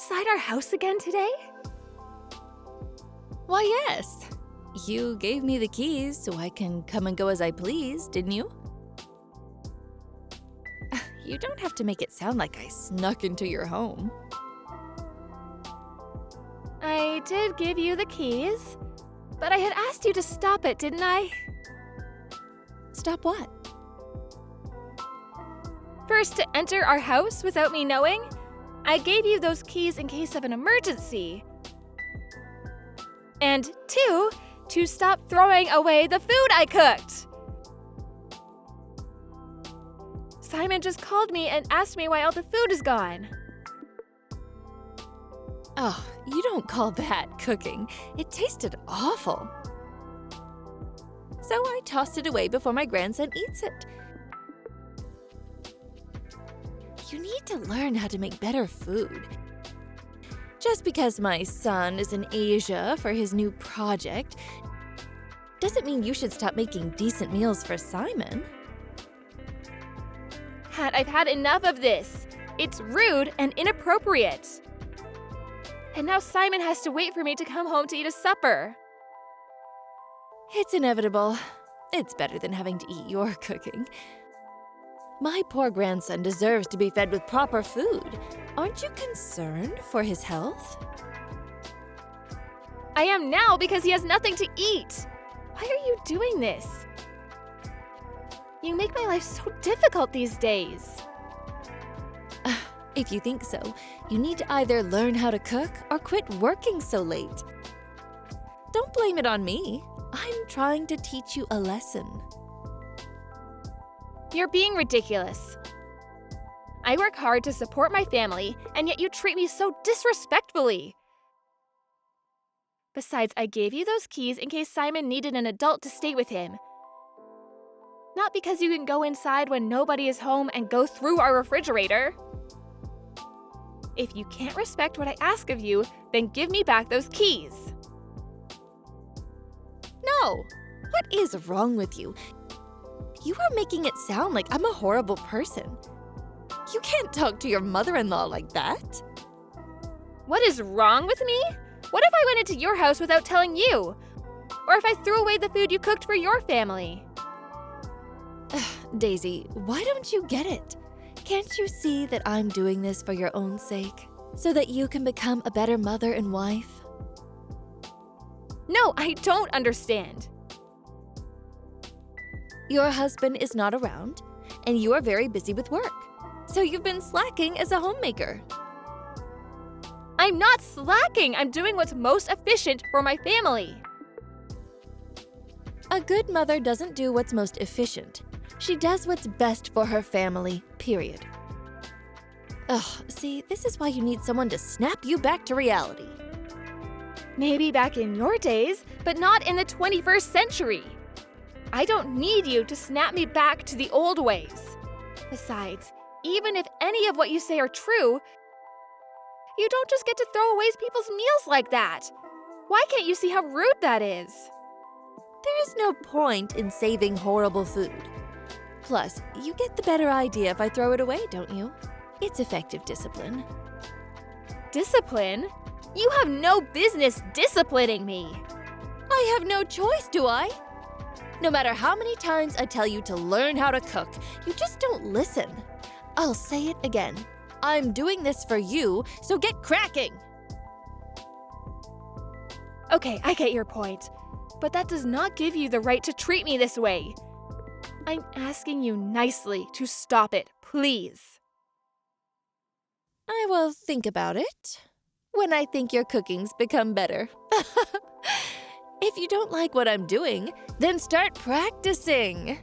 outside our house again today? Why, yes. You gave me the keys so I can come and go as I please, didn't you? You don't have to make it sound like I snuck into your home. I did give you the keys, but I had asked you to stop it, didn't I? Stop what? First, to enter our house without me knowing. I gave you those keys in case of an emergency. And 2, to stop throwing away the food I cooked. Simon just called me and asked me why all the food is gone. Oh, you don't call that cooking. It tasted awful. So I tossed it away before my grandson eats it. You need to learn how to make better food. Just because my son is in Asia for his new project doesn't mean you should stop making decent meals for Simon. Hat, I've had enough of this. It's rude and inappropriate. And now Simon has to wait for me to come home to eat a supper. It's inevitable. It's better than having to eat your cooking. My poor grandson deserves to be fed with proper food. Aren't you concerned for his health? I am now because he has nothing to eat. Why are you doing this? You make my life so difficult these days. If you think so, you need to either learn how to cook or quit working so late. Don't blame it on me. I'm trying to teach you a lesson. You're being ridiculous. I work hard to support my family, and yet you treat me so disrespectfully. Besides, I gave you those keys in case Simon needed an adult to stay with him. Not because you can go inside when nobody is home and go through our refrigerator. If you can't respect what I ask of you, then give me back those keys. No! What is wrong with you? You are making it sound like I'm a horrible person. You can't talk to your mother-in-law like that. What is wrong with me? What if I went into your house without telling you? Or if I threw away the food you cooked for your family? Daisy, why don't you get it? Can't you see that I'm doing this for your own sake? So that you can become a better mother and wife? No, I don't understand. Your husband is not around, and you are very busy with work. So you've been slacking as a homemaker. I'm not slacking. I'm doing what's most efficient for my family. A good mother doesn't do what's most efficient. She does what's best for her family, period. Ugh, see, this is why you need someone to snap you back to reality. Maybe back in your days, but not in the 21st century. I don't need you to snap me back to the old ways. Besides, even if any of what you say are true, you don't just get to throw away people's meals like that. Why can't you see how rude that is? There is no point in saving horrible food. Plus, you get the better idea if I throw it away, don't you? It's effective discipline. Discipline? You have no business disciplining me. I have no choice, do I? No matter how many times I tell you to learn how to cook, you just don't listen. I'll say it again. I'm doing this for you, so get cracking! Okay, I get your point. But that does not give you the right to treat me this way. I'm asking you nicely to stop it, please. I will think about it when I think your cooking's become better. If you don't like what I'm doing, then start practicing.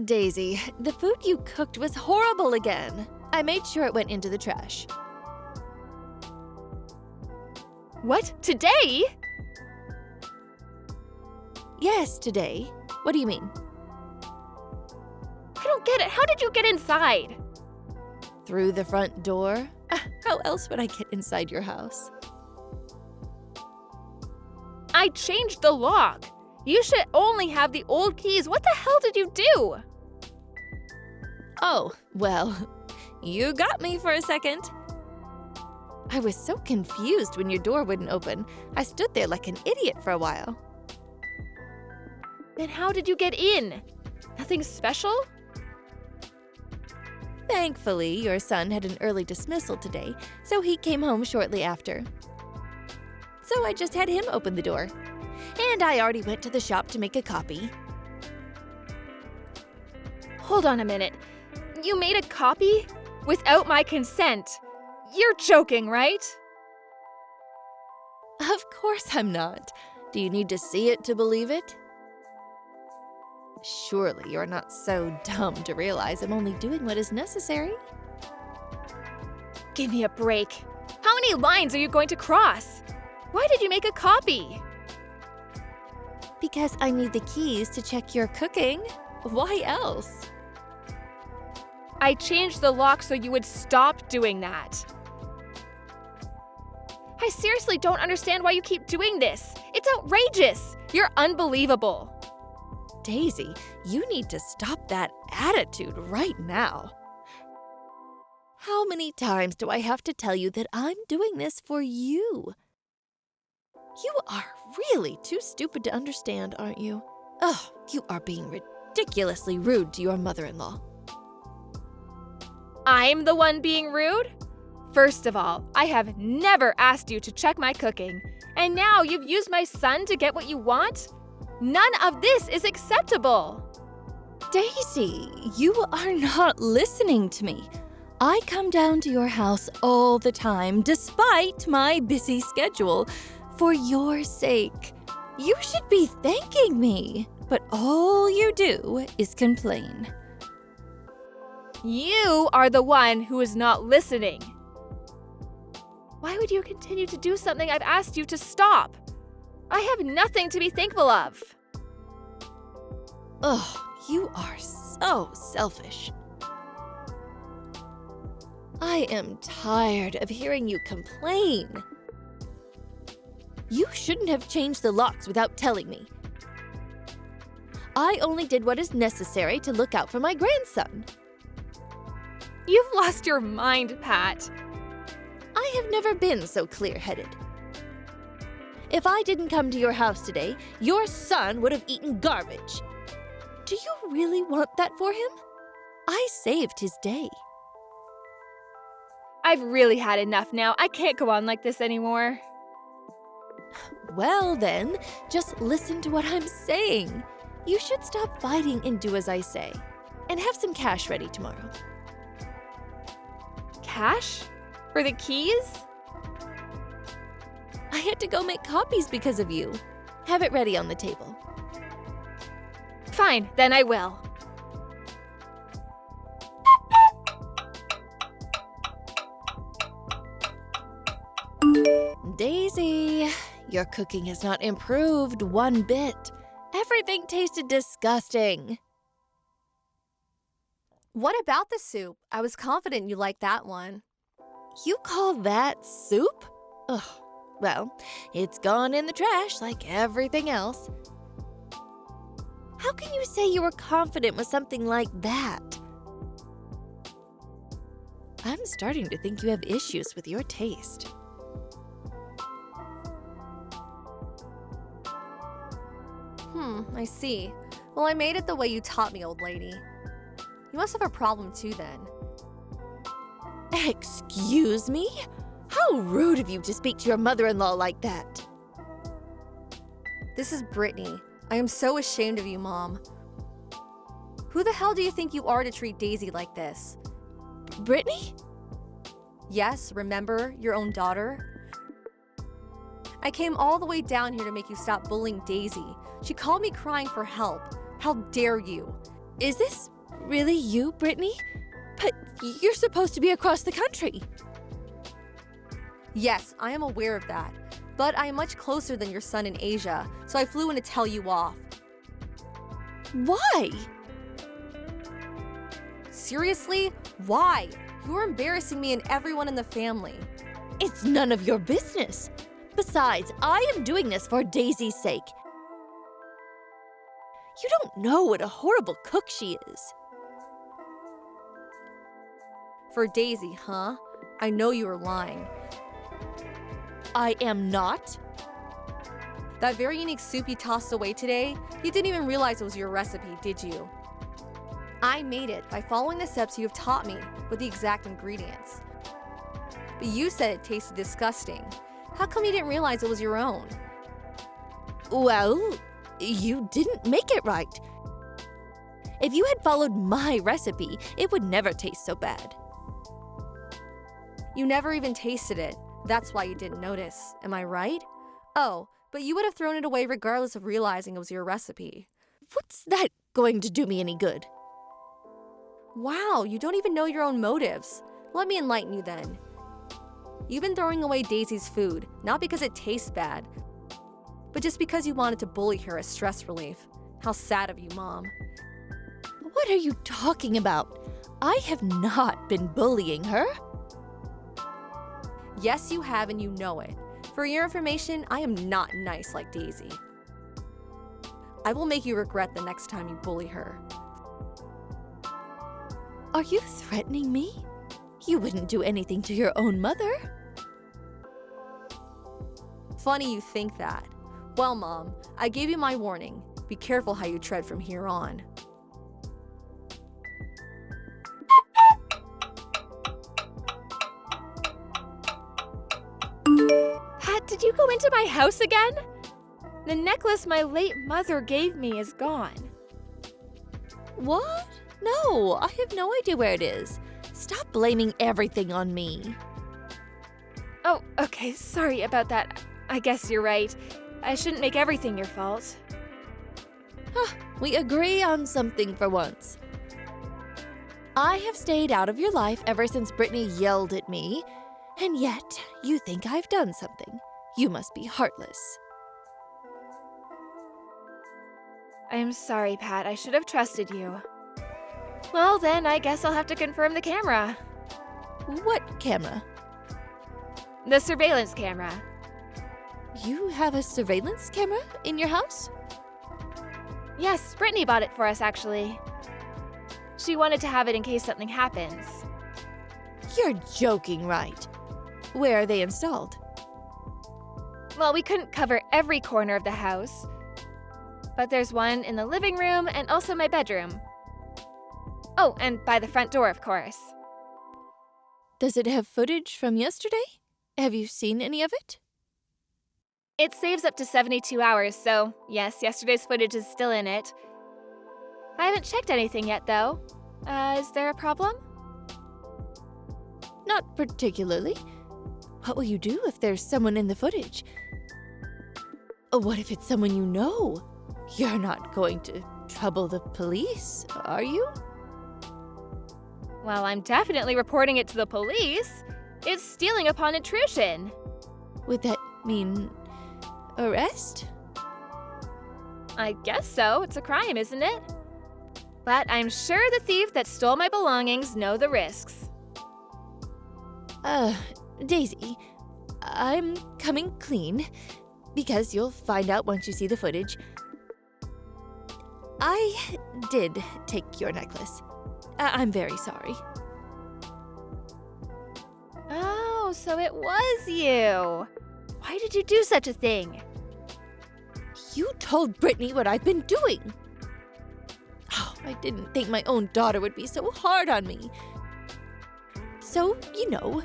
Daisy, the food you cooked was horrible again. I made sure it went into the trash. What? Today? Yes, today. What do you mean? I don't get it. How did you get inside? Through the front door? How else would I get inside your house? I changed the lock. You should only have the old keys. What the hell did you do? Oh, well, you got me for a second. I was so confused when your door wouldn't open. I stood there like an idiot for a while. Then how did you get in? Nothing special? Thankfully, your son had an early dismissal today, so he came home shortly after. So I just had him open the door. And I already went to the shop to make a copy. Hold on a minute. You made a copy? Without my consent? You're joking, right? Of course I'm not. Do you need to see it to believe it? Surely you're not so dumb to realize I'm only doing what is necessary. Give me a break. How many lines are you going to cross? Why did you make a copy? Because I need the keys to check your cooking. Why else? I changed the lock so you would stop doing that. I seriously don't understand why you keep doing this. It's outrageous. You're unbelievable. Daisy, you need to stop that attitude right now. How many times do I have to tell you that I'm doing this for you? You are really too stupid to understand, aren't you? Ugh, you are being ridiculously rude to your mother-in-law. I'm the one being rude? First of all, I have never asked you to check my cooking, and now you've used my son to get what you want? None of this is acceptable. Daisy, you are not listening to me. I come down to your house all the time, despite my busy schedule, for your sake. You should be thanking me, but all you do is complain. You are the one who is not listening. Why would you continue to do something I've asked you to stop? I have nothing to be thankful of. Ugh, you are so selfish. I am tired of hearing you complain. You shouldn't have changed the locks without telling me. I only did what is necessary to look out for my grandson. You've lost your mind, Pat. I have never been so clear-headed. If I didn't come to your house today, your son would have eaten garbage. Do you really want that for him? I saved his day. I've really had enough now. I can't go on like this anymore. Well then, just listen to what I'm saying. You should stop fighting and do as I say. And have some cash ready tomorrow. Cash? For the keys? I had to go make copies because of you. Have it ready on the table. Fine, then I will. Daisy, your cooking has not improved one bit. Everything tasted disgusting. What about the soup? I was confident you liked that one. You call that soup? Ugh, well, it's gone in the trash like everything else. How can you say you were confident with something like that? I'm starting to think you have issues with your taste. I see. Well, I made it the way you taught me, old lady. You must have a problem too, then. Excuse me? How rude of you to speak to your mother-in-law like that. This is Brittany. I am so ashamed of you, Mom. Who the hell do you think you are to treat Daisy like this? Brittany? Yes, remember your own daughter? I came all the way down here to make you stop bullying Daisy. She called me crying for help. How dare you? Is this really you, Brittany? But you're supposed to be across the country. Yes, I am aware of that. But I am much closer than your son in Asia, so I flew in to tell you off. Why? Seriously? Why? You're embarrassing me and everyone in the family. It's none of your business. Besides, I am doing this for Daisy's sake. You don't know what a horrible cook she is. For Daisy, huh? I know you were lying. I am not. That very unique soup you tossed away today, you didn't even realize it was your recipe, did you? I made it by following the steps you have taught me with the exact ingredients. But you said it tasted disgusting. How come you didn't realize it was your own? Well, you didn't make it right. If you had followed my recipe, it would never taste so bad. You never even tasted it. That's why you didn't notice. Am I right? Oh, but you would have thrown it away regardless of realizing it was your recipe. What's that going to do me any good? Wow, you don't even know your own motives. Let me enlighten you then. You've been throwing away Daisy's food, not because it tastes bad, but just because you wanted to bully her as stress relief. How sad of you, Mom. What are you talking about? I have not been bullying her. Yes, you have, and you know it. For your information, I am not nice like Daisy. I will make you regret the next time you bully her. Are you threatening me? You wouldn't do anything to your own mother. Funny you think that. Well, Mom, I gave you my warning. Be careful how you tread from here on. Pat, did you go into my house again? The necklace my late mother gave me is gone. What? No, I have no idea where it is. Stop blaming everything on me. Oh, okay, sorry about that. I guess you're right. I shouldn't make everything your fault. We agree on something for once. I have stayed out of your life ever since Brittany yelled at me, and yet you think I've done something. You must be heartless. I'm sorry, Pat. I should have trusted you. Well, then I guess I'll have to confirm the camera. What camera? The surveillance camera. You have a surveillance camera in your house? Yes, Brittany bought it for us, actually. She wanted to have it in case something happens. You're joking, right? Where are they installed? Well, we couldn't cover every corner of the house, but there's one in the living room and also my bedroom. Oh, and by the front door, of course. Does it have footage from yesterday? Have you seen any of it? It saves up to 72 hours, so yes, yesterday's footage is still in it. I haven't checked anything yet, though. Is there a problem? Not particularly. What will you do if there's someone in the footage? What if it's someone you know? You're not going to trouble the police, are you? Well, I'm definitely reporting it to the police. It's stealing upon intrusion. Would that mean arrest? I guess so. It's a crime, isn't it? But I'm sure the thief that stole my belongings know the risks. Daisy, I'm coming clean, because you'll find out once you see the footage. I did take your necklace. I'm very sorry. Oh, so it was you. Why did you do such a thing? You told Brittany what I've been doing. Oh, I didn't think my own daughter would be so hard on me. So, you know,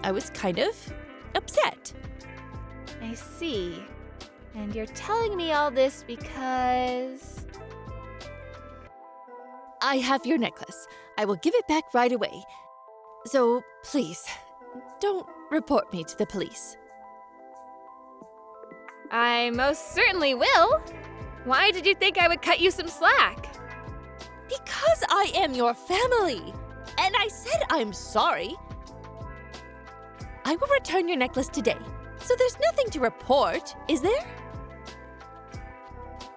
I was kind of upset. I see. And you're telling me all this because... I have your necklace. I will give it back right away. So, please, don't report me to the police. I most certainly will. Why did you think I would cut you some slack? Because I am your family. And I said I'm sorry. I will return your necklace today. So there's nothing to report, is there?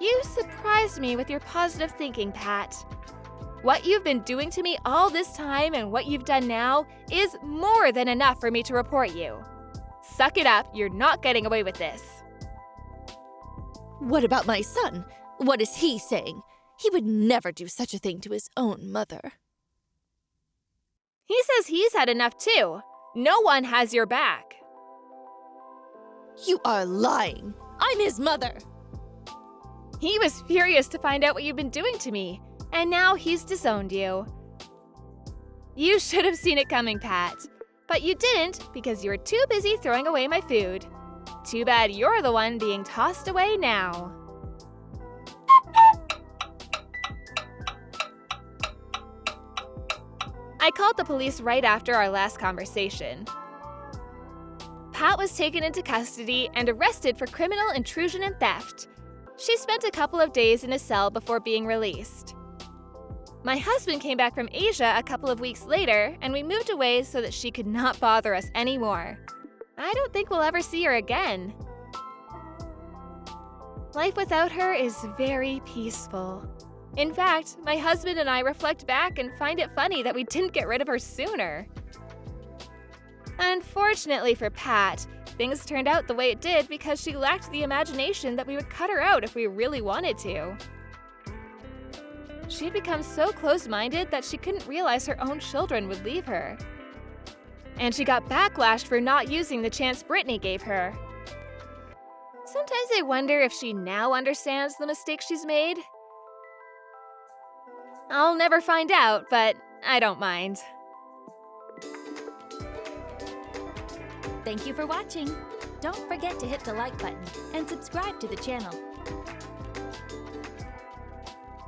You surprised me with your positive thinking, Pat. What you've been doing to me all this time and what you've done now is more than enough for me to report you. Suck it up, you're not getting away with this. What about my son? What is he saying? He would never do such a thing to his own mother. He says he's had enough too. No one has your back. You are lying. I'm his mother. He was furious to find out what you've been doing to me, and now he's disowned you. You should have seen it coming, Pat. But you didn't because you were too busy throwing away my food. Too bad you're the one being tossed away now. I called the police right after our last conversation. Pat was taken into custody and arrested for criminal intrusion and theft. She spent a couple of days in a cell before being released. My husband came back from Asia a couple of weeks later, and we moved away so that she could not bother us anymore. I don't think we'll ever see her again. Life without her is very peaceful. In fact, my husband and I reflect back and find it funny that we didn't get rid of her sooner. Unfortunately for Pat, things turned out the way it did because she lacked the imagination that we would cut her out if we really wanted to. She'd become so close-minded that she couldn't realize her own children would leave her. And she got backlashed for not using the chance Brittany gave her. Sometimes I wonder if she now understands the mistake she's made. I'll never find out, but I don't mind. Thank you for watching. Don't forget to hit the like button and subscribe to the channel.